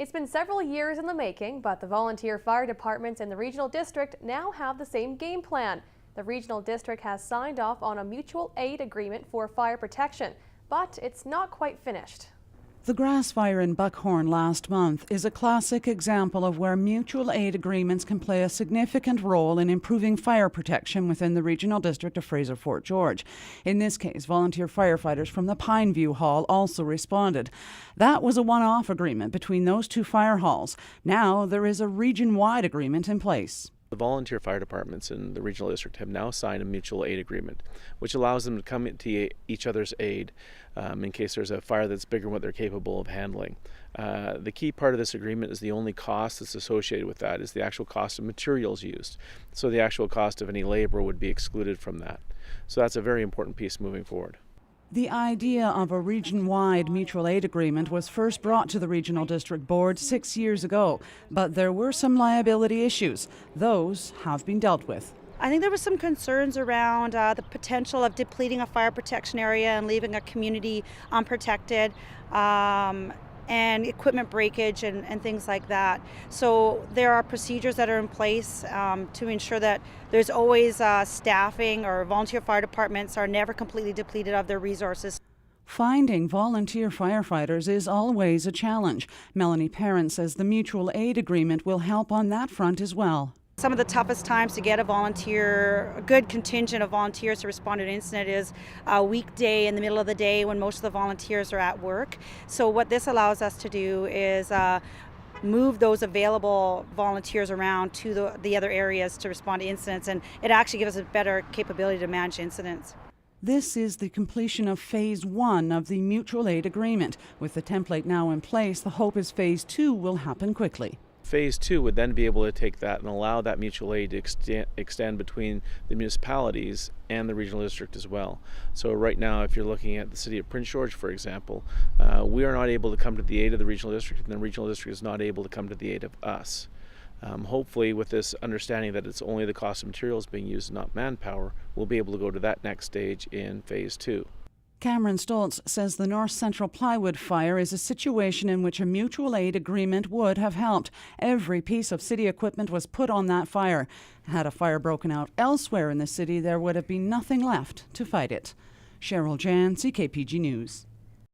It's been several years in the making, but the volunteer fire departments in the regional district now have the same game plan. The regional district has signed off on a mutual aid agreement for fire protection, but it's not quite finished. The grass fire in Buckhorn last month is a classic example of where mutual aid agreements can play a significant role in improving fire protection within the regional district of Fraser-Fort George. In this case, volunteer firefighters from the Pineview Hall also responded. That was a one-off agreement between those two fire halls. Now there is a region-wide agreement in place. The volunteer fire departments in the regional district have now signed a mutual aid agreement, which allows them to come to each other's aid in case there's a fire that's bigger than what they're capable of handling. The key part of this agreement is the only cost that's associated with that is the actual cost of materials used. So the actual cost of any labor would be excluded from that. So that's a very important piece moving forward. The idea of a region-wide mutual aid agreement was first brought to the Regional District Board 6 years ago, but there were some liability issues. Those have been dealt with. I think there was some concerns around the potential of depleting a fire protection area and leaving a community unprotected. And equipment breakage and things like that. So there are procedures that are in place to ensure that there's always staffing, or volunteer fire departments are never completely depleted of their resources. Finding volunteer firefighters is always a challenge. Melanie Perrin says the mutual aid agreement will help on that front as well. Some of the toughest times to get a good contingent of volunteers to respond to an incident is a weekday in the middle of the day when most of the volunteers are at work. So what this allows us to do is move those available volunteers around to the other areas to respond to incidents, and it actually gives us a better capability to manage incidents. This is the completion of Phase 1 of the mutual aid agreement. With the template now in place, the hope is Phase 2 will happen quickly. Phase 2 would then be able to take that and allow that mutual aid to extend between the municipalities and the regional district as well. So right now, if you're looking at the city of Prince George, for example, we are not able to come to the aid of the regional district, and the regional district is not able to come to the aid of us. Hopefully, with this understanding that it's only the cost of materials being used, not manpower, we'll be able to go to that next stage in Phase 2. Cameron Stoltz says the North Central plywood fire is a situation in which a mutual aid agreement would have helped. Every piece of city equipment was put on that fire. Had a fire broken out elsewhere in the city, there would have been nothing left to fight it. Cheryl Jan, CKPG News.